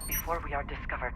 pod before we are discovered.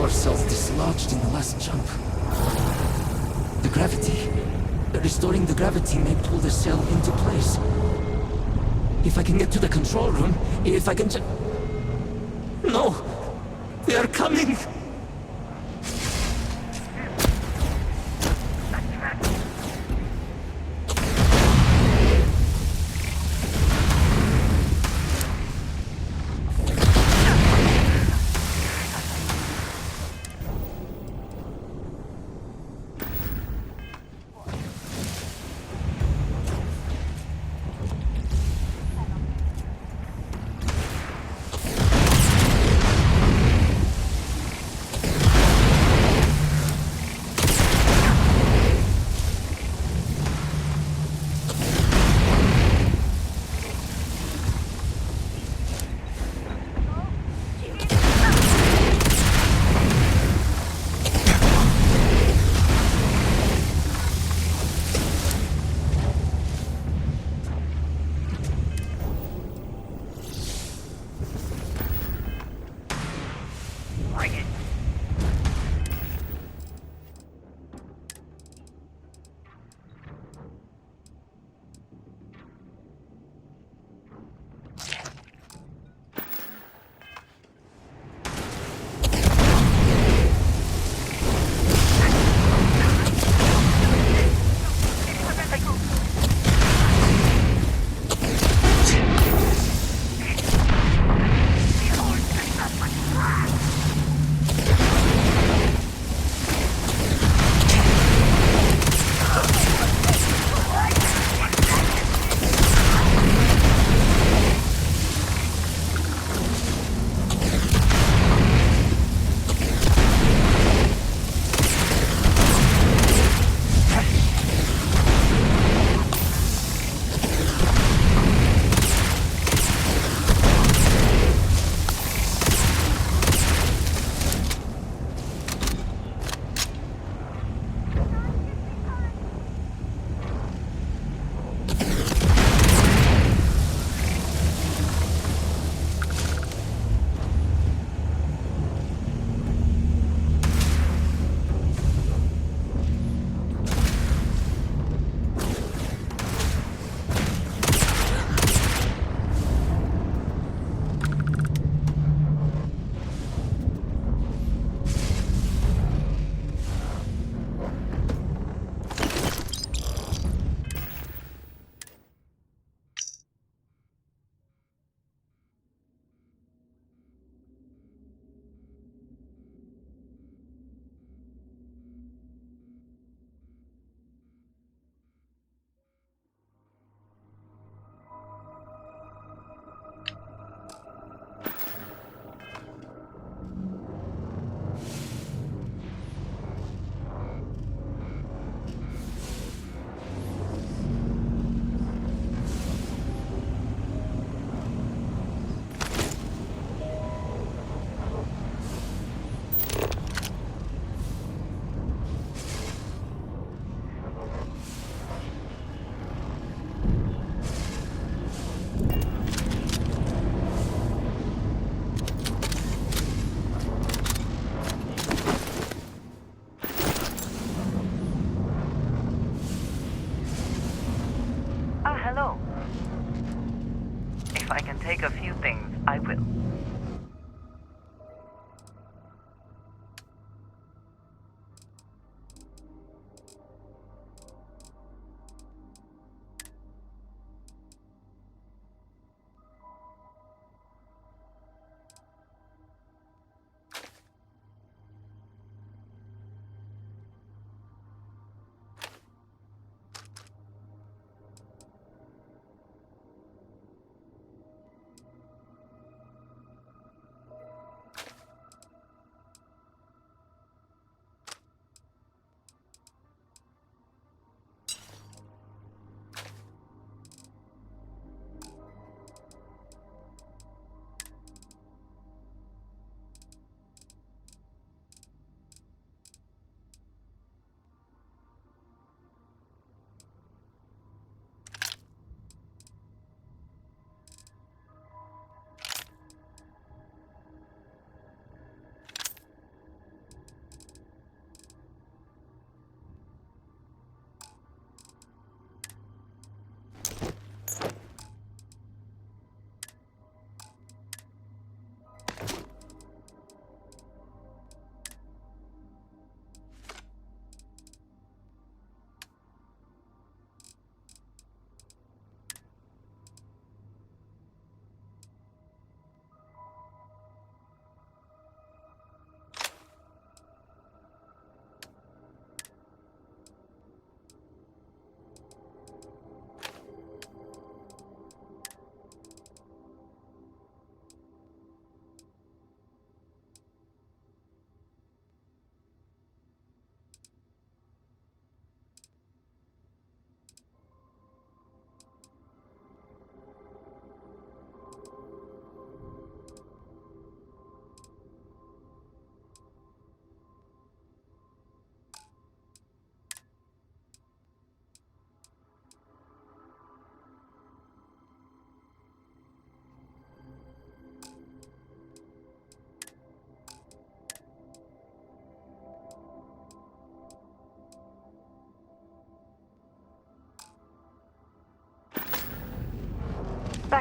power cells dislodged in the last jump. The gravity. Restoring the gravity may pull the cell into place. If I can get to the control room, if I can just... No! They are coming!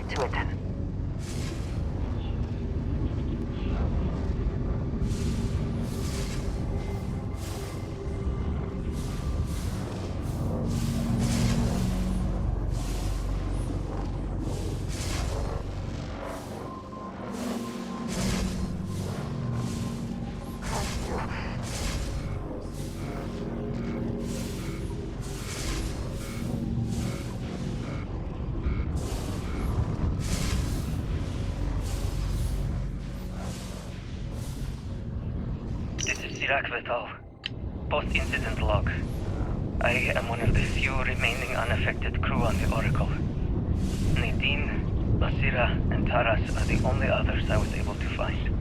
get to it then. Post-incident log. I am one of the few remaining unaffected crew on the Oracle. Nadine, Basira, and Taras are the only others I was able to find.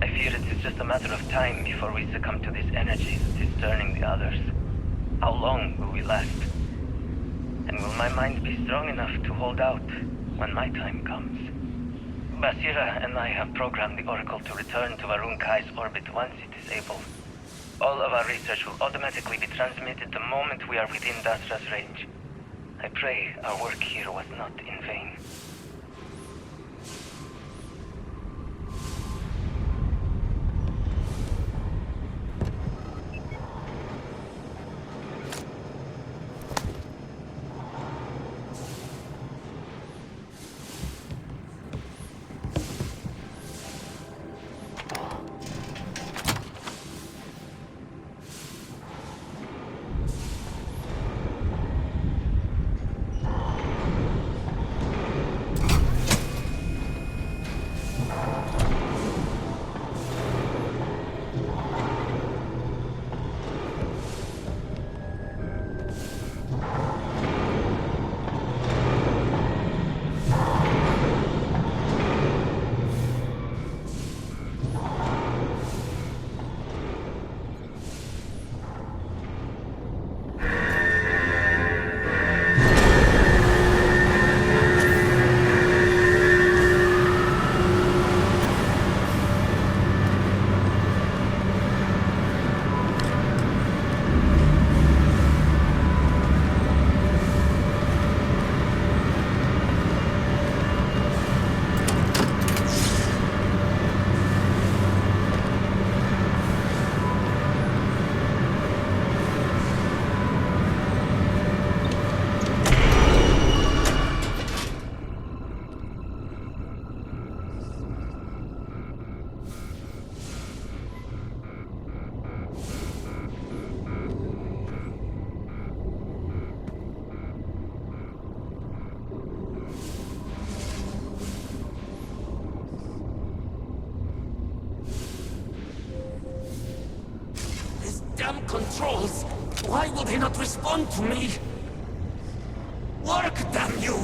I fear it is just a matter of time before we succumb to this energy that is turning the others. How long will we last? And will my mind be strong enough to hold out when my time comes? Basira and I have programmed the Oracle to return to Varun Kai's orbit once it is able. All of our research will automatically be transmitted the moment we are within Dasra's range. I pray our work here was not in vain. Damn controls! Why will they not respond to me? Work, damn you!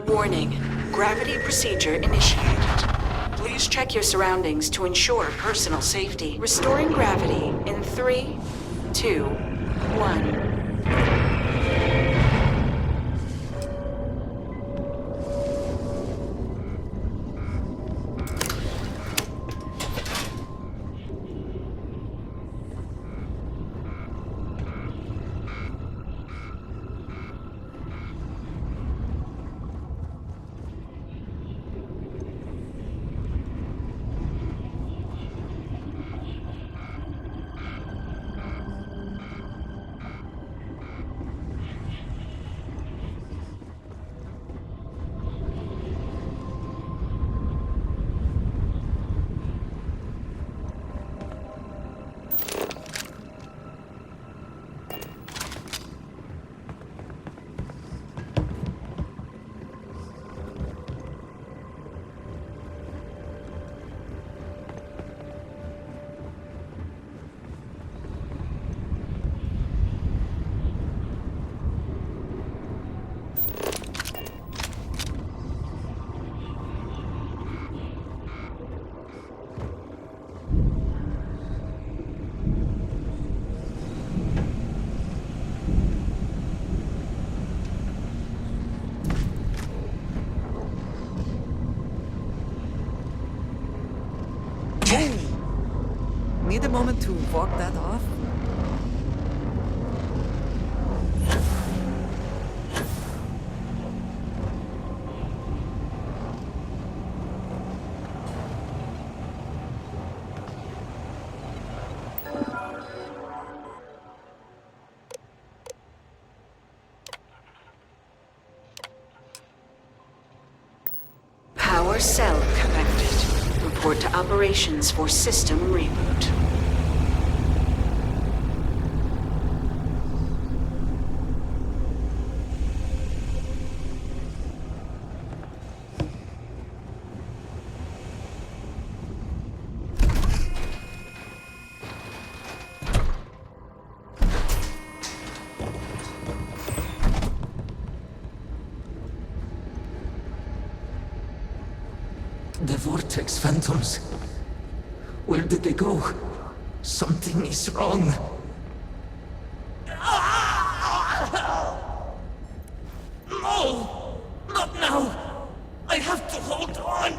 Warning. Gravity procedure initiated. Please check your surroundings to ensure personal safety. Restoring gravity in 3, 2, 1. moment to walk that off? Power cell connected. Report to operations for system reboot. The Vortex Phantoms. Where did they go? Something is wrong. No! Not now! I have to hold on!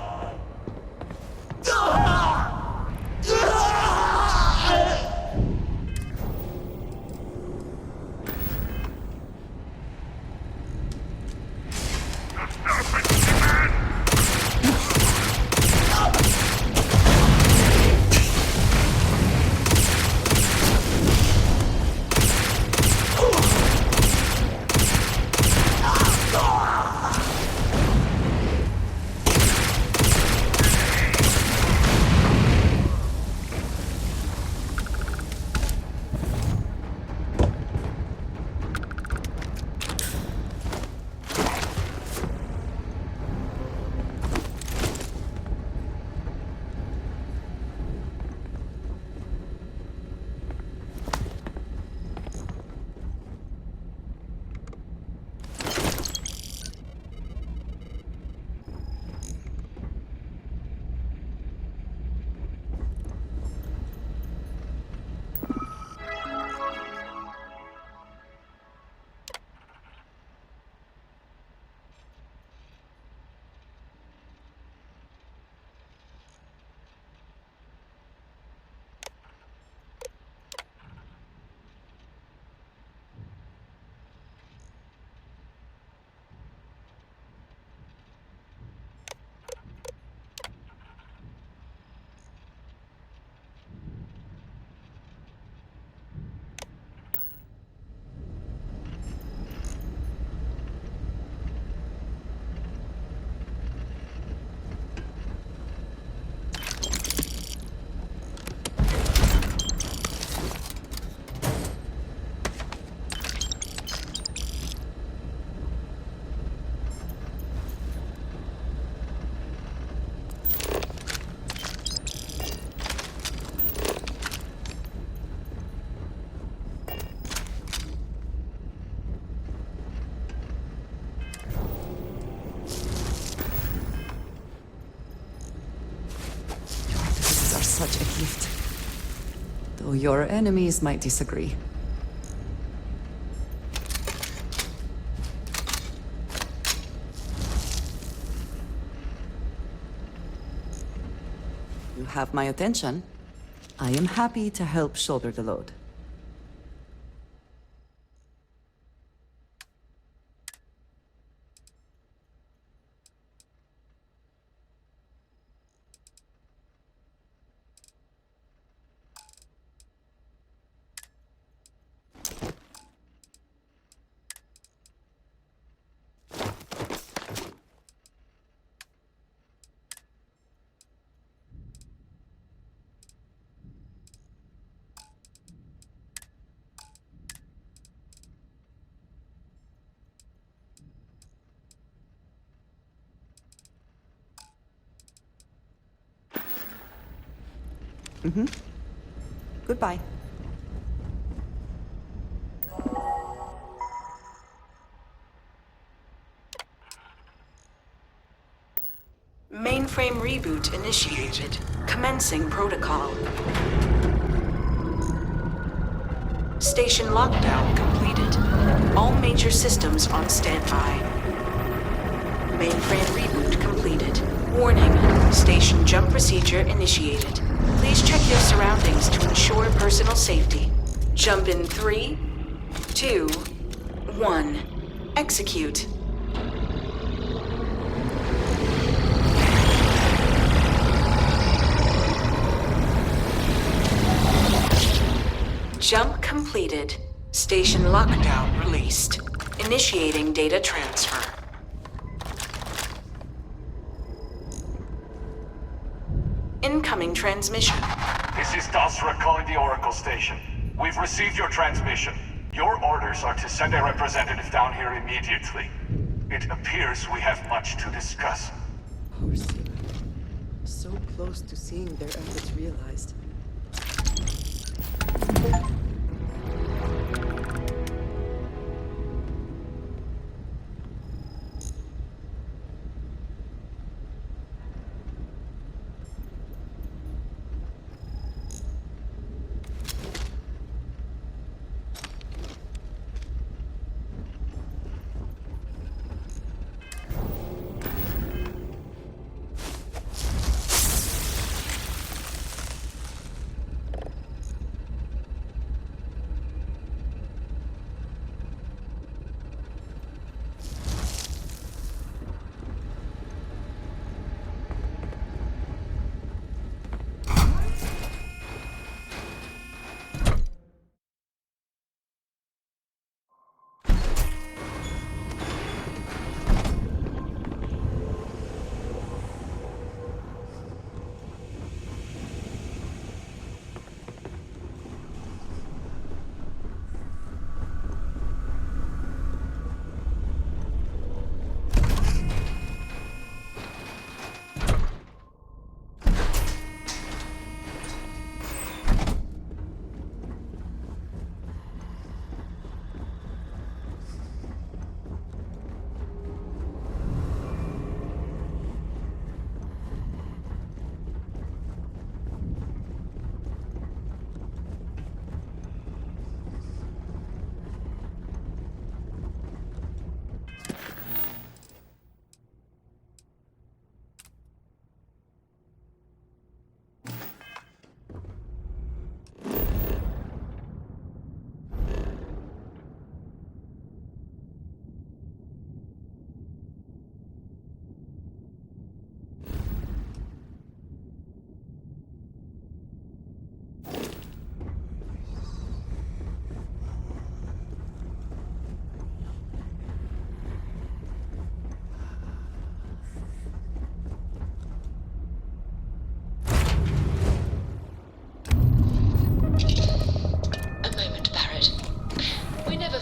Such a gift. Though your enemies might disagree. You have my attention. I am happy to help shoulder the load. Goodbye. Mainframe reboot initiated. Commencing protocol. Station lockdown completed. All major systems on standby. Mainframe reboot completed. Warning, station jump procedure initiated. Please check your surroundings to ensure personal safety. Jump in 3, 2, 1. Execute. Jump completed. Station lockdown released. Initiating data transfer. Incoming transmission. This is Dasra calling the Oracle station. We've received your transmission. Your orders are to send a representative down here immediately. It appears we have much to discuss. Poor Sarah. So close to seeing their efforts realized.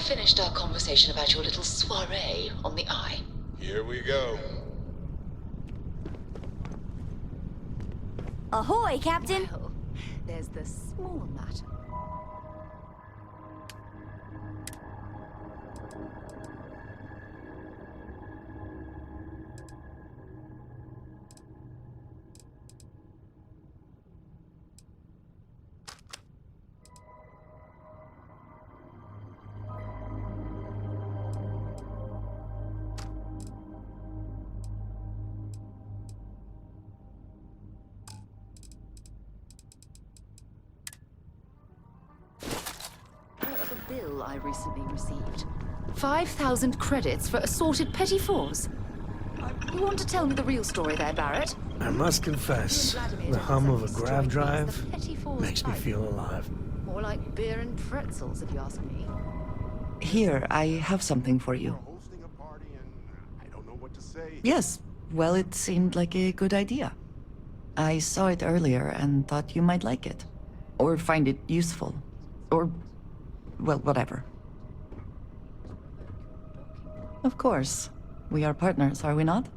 Finished our conversation about your little soiree on the Eye. Here we go. Ahoy, Captain! Well, there's the small matter. Bill I recently received. 5,000 credits for assorted petty fours. You want to tell me the real story there, Barrett? I must confess, the hum of a grav drive makes me feel alive. More like beer and pretzels, if you ask me. Here, I have something for you. Hosting a party and I don't know what to say. Yes, well, it seemed like a good idea. I saw it earlier and thought you might like it. Or find it useful. Or, well, whatever. Of course. We are partners, are we not?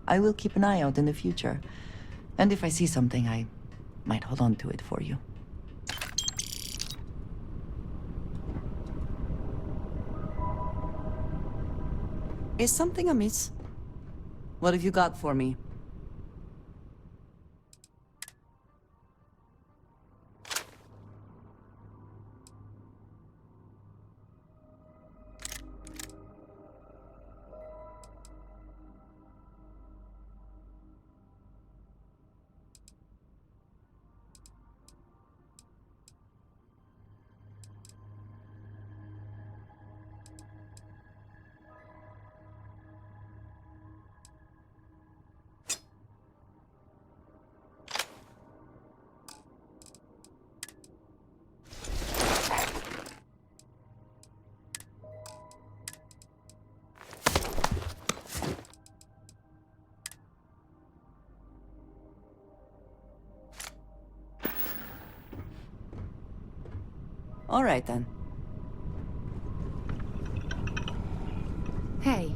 I will keep an eye out in the future. And if I see something, I might hold on to it for you. Is something amiss? What have you got for me? All right, then. Hey.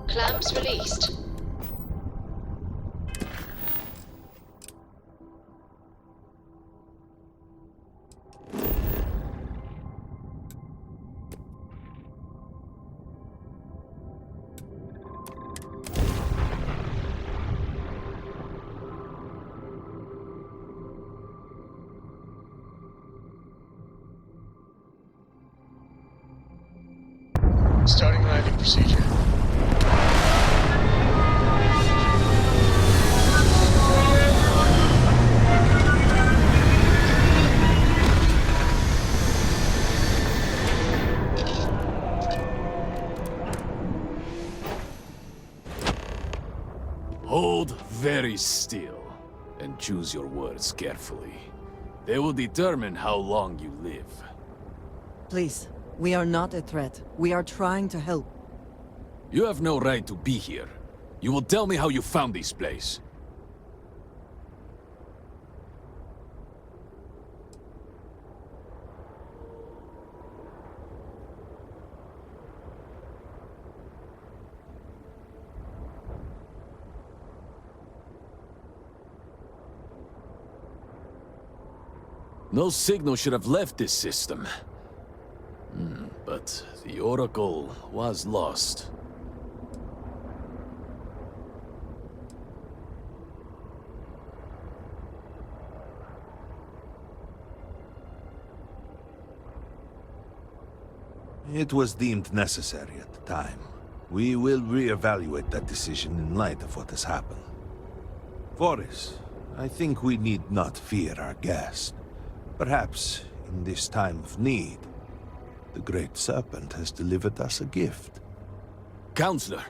Clamps released. Starting landing procedure. Hold very still and choose your words carefully. They will determine how long you live. Please, we are not a threat. We are trying to help. You have no right to be here. You will tell me how you found this place. No signal should have left this system. But the Oracle was lost. It was deemed necessary at the time. We will re-evaluate that decision in light of what has happened. Forrest, I think we need not fear our guest. Perhaps, in this time of need, the Great Serpent has delivered us a gift. Counselor,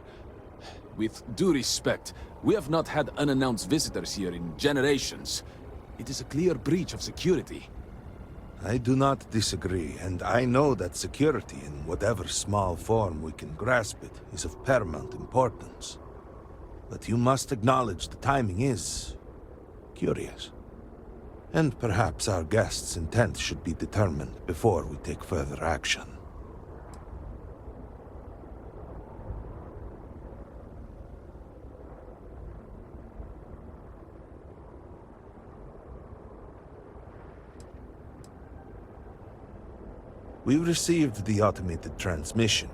with due respect, we have not had unannounced visitors here in generations. It is a clear breach of security. I do not disagree, and I know that security, in whatever small form we can grasp it, is of paramount importance. But you must acknowledge the timing is curious. And perhaps our guest's intent should be determined before we take further action. We received the automated transmission,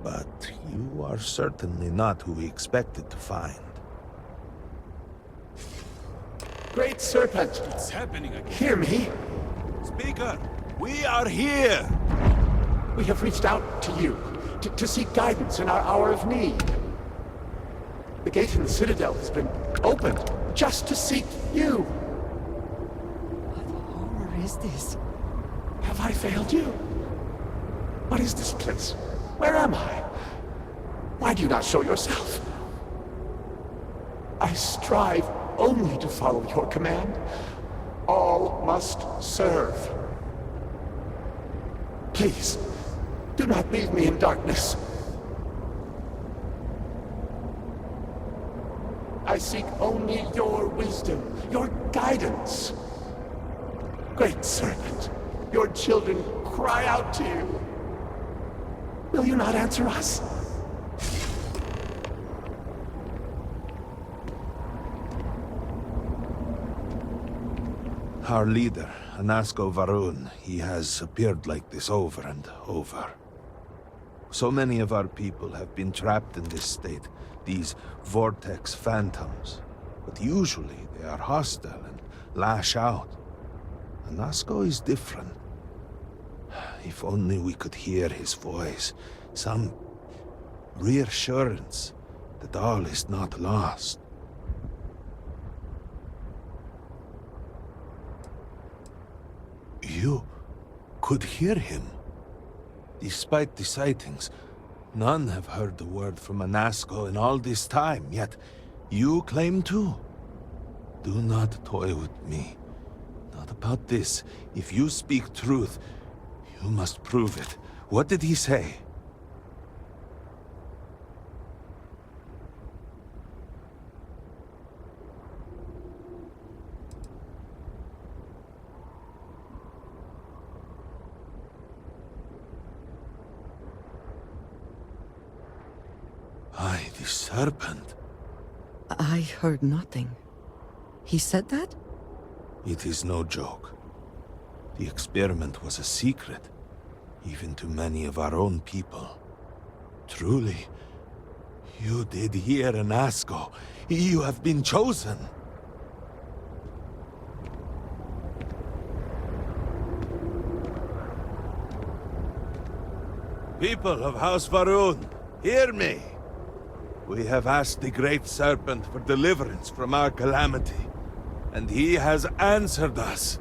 but you are certainly not who we expected to find. Great Serpent! It's happening again. Hear me! Speaker, we are here! We have reached out to you, to seek guidance in our hour of need. The gate in the Citadel has been opened just to seek you. What horror is this? Have I failed you? What is this place? Where am I? Why do you not show yourself? I strive only to follow your command. All must serve. Please, do not leave me in darkness. I seek only your wisdom, your guidance. Great Serpent, your children cry out to you. Will you not answer us? Our leader, Anasko Varun, he has appeared like this over and over. So many of our people have been trapped in this state, these vortex phantoms. But usually they are hostile and lash out. Anasko is different. If only we could hear his voice, some reassurance that all is not lost. You could hear him. Despite the sightings, none have heard the word from Anasko in all this time, yet you claim to. Do not toy with me. Not about this. If you speak truth, you must prove it. What did he say? The serpent. I heard nothing. He said that? It is no joke. The experiment was a secret, even to many of our own people. Truly, you did hear Anasko. You have been chosen. People of House Varun, hear me. We have asked the Great Serpent for deliverance from our calamity, and he has answered us.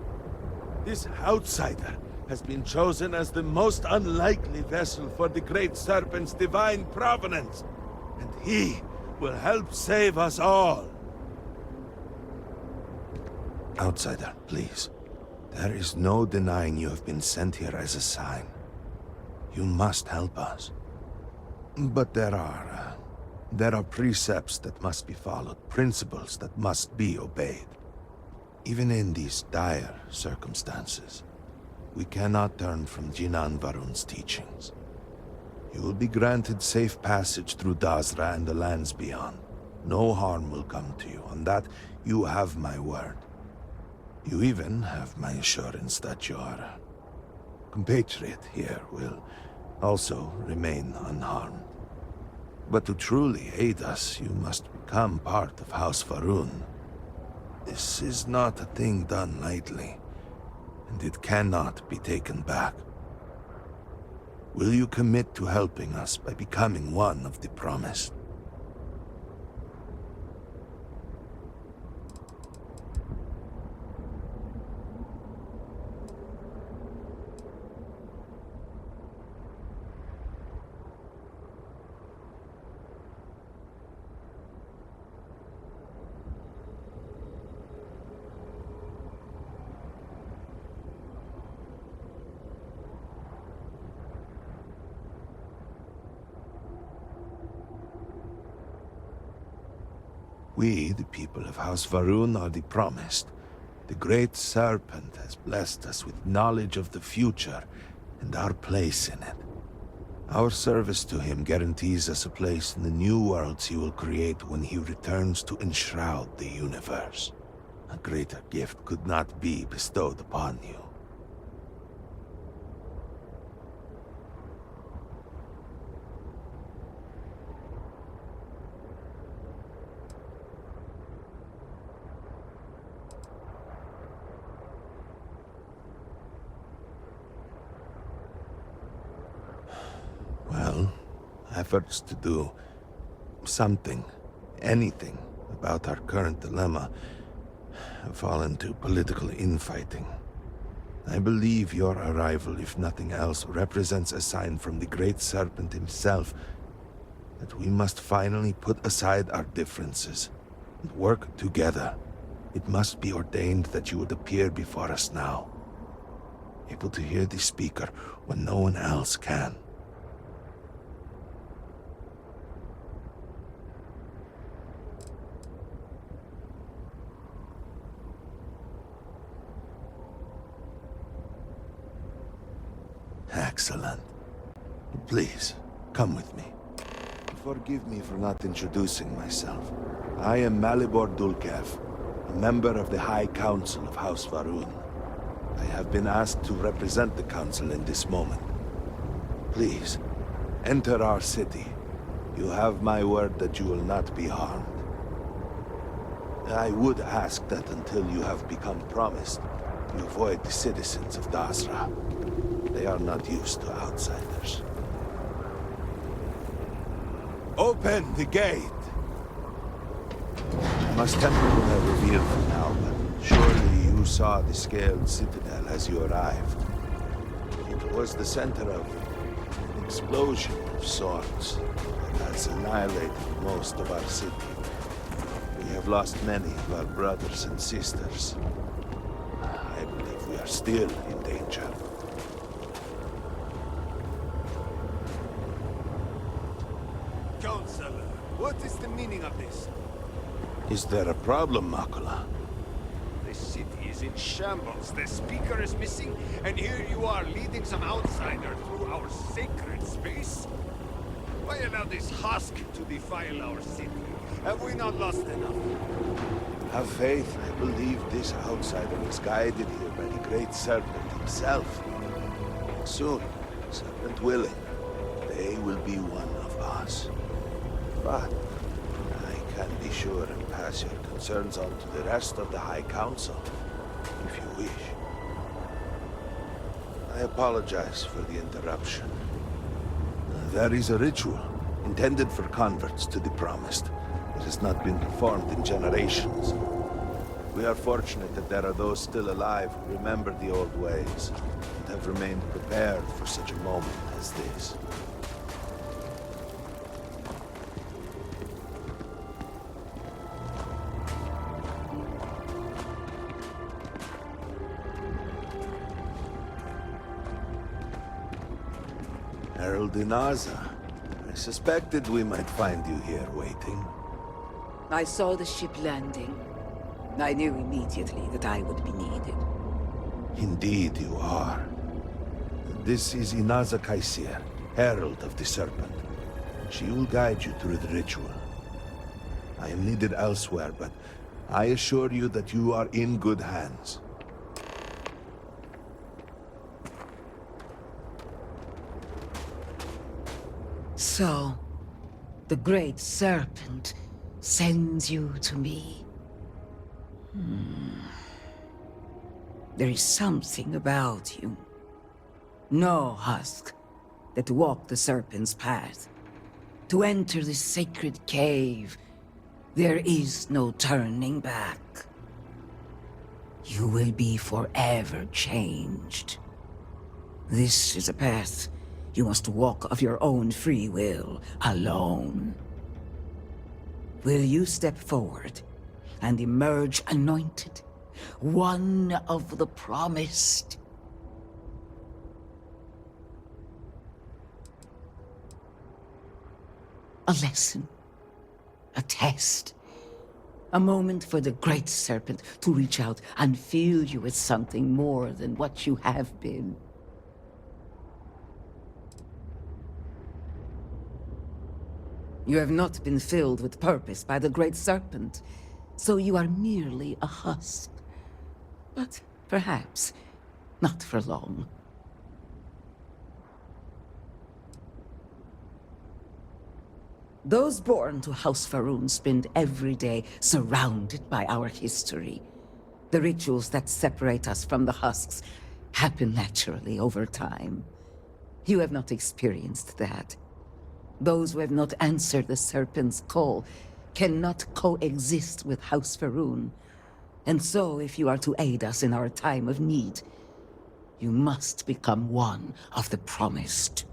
This outsider has been chosen as the most unlikely vessel for the Great Serpent's divine providence, and he will help save us all. Outsider, please. There is no denying you have been sent here as a sign. You must help us. But there are precepts that must be followed, principles that must be obeyed. Even in these dire circumstances, we cannot turn from Jinan Varun's teachings. You will be granted safe passage through Dazra and the lands beyond. No harm will come to you. On that, you have my word. You even have my assurance that your compatriot here will also remain unharmed. But to truly aid us, you must become part of House Varun. This is not a thing done lightly, and it cannot be taken back. Will you commit to helping us by becoming one of the promised? We, the people of House Varun, are the promised. The Great Serpent has blessed us with knowledge of the future and our place in it. Our service to him guarantees us a place in the new worlds he will create when he returns to enshroud the universe. A greater gift could not be bestowed upon you. Well, efforts to do something, anything, about our current dilemma have fallen to political infighting. I believe your arrival, if nothing else, represents a sign from the Great Serpent himself that we must finally put aside our differences and work together. It must be ordained that you would appear before us now, able to hear the speaker when no one else can. Excellent. Please, come with me. Forgive me for not introducing myself. I am Malibor Dulkev, a member of the High Council of House Varun. I have been asked to represent the Council in this moment. Please, enter our city. You have my word that you will not be harmed. I would ask that until you have become promised, you avoid the citizens of Dasra. They are not used to outsiders. Open the gate! I must temper what I reveal for now, but surely you saw the scaled citadel as you arrived. It was the center of an explosion of sorts that has annihilated most of our city. We have lost many of our brothers and sisters. I believe we are still in danger. Counselor, what is the meaning of this? Is there a problem, Makula? The city is in shambles. The speaker is missing, and here you are leading some outsider through our sacred space? Why allow this husk to defile our city? Have we not lost enough? Have faith. I believe this outsider is guided here by the Great Serpent himself. Soon, Serpent willing, they will be one of us. But I can be sure and pass your concerns on to the rest of the High Council, if you wish. I apologize for the interruption. There is a ritual intended for converts to the Promised. It has not been performed in generations. We are fortunate that there are those still alive who remember the old ways and have remained prepared for such a moment as this. Herald Inaza, I suspected we might find you here waiting. I saw the ship landing. I knew immediately that I would be needed. Indeed you are. This is Inaza Kaisir, Herald of the Serpent. She will guide you through the ritual. I am needed elsewhere, but I assure you that you are in good hands. So, the Great Serpent sends you to me. There is something about you. No husk that walked the Serpent's path. To enter this sacred cave, there is no turning back. You will be forever changed. This is a path you must walk of your own free will, alone. Will you step forward and emerge anointed, one of the Promised? A lesson, a test, a moment for the Great Serpent to reach out and fill you with something more than what you have been. You have not been filled with purpose by the Great Serpent, so you are merely a husk. But perhaps not for long. Those born to House Varun spend every day surrounded by our history. The rituals that separate us from the husks happen naturally over time. You have not experienced that. Those who have not answered the Serpent's call cannot coexist with House Varun. And so, if you are to aid us in our time of need, you must become one of the Promised.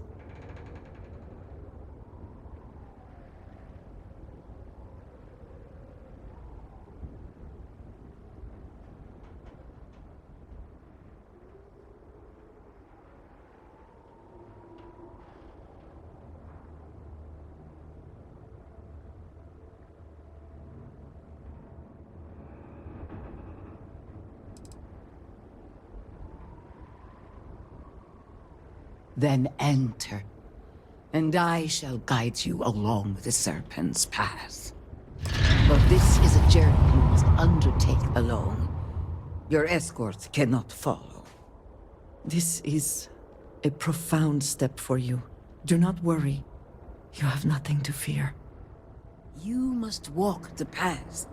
Then enter, and I shall guide you along the Serpent's path. For this is a journey you must undertake alone. Your escort cannot follow. This is a profound step for you. Do not worry. You have nothing to fear. You must walk the path.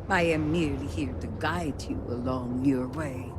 I am merely here to guide you along your way.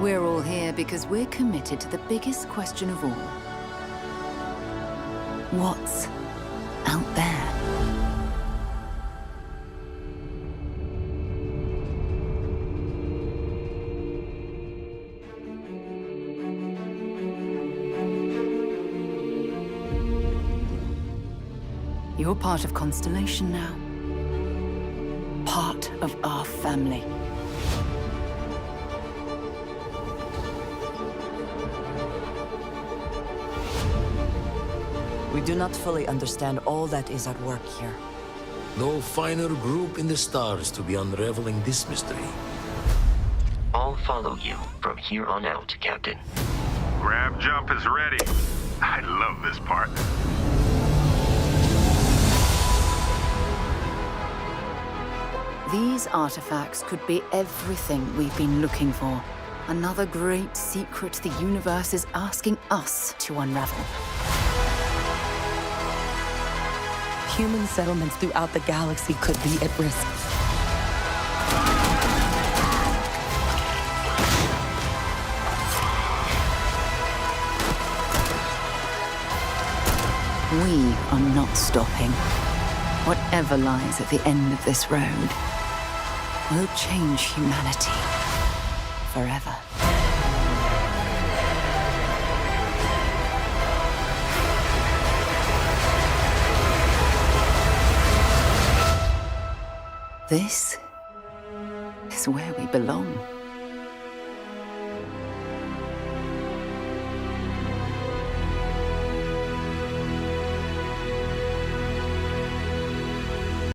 We're all here because we're committed to the biggest question of all. What's out there? You're part of Constellation now. Part of our family. We do not fully understand all that is at work here. No finer group in the stars to be unraveling this mystery. I'll follow you from here on out, Captain. Grab jump is ready. I love this part. These artifacts could be everything we've been looking for. Another great secret the universe is asking us to unravel. Human settlements throughout the galaxy could be at risk. We are not stopping. Whatever lies at the end of this road will change humanity forever. This is where we belong.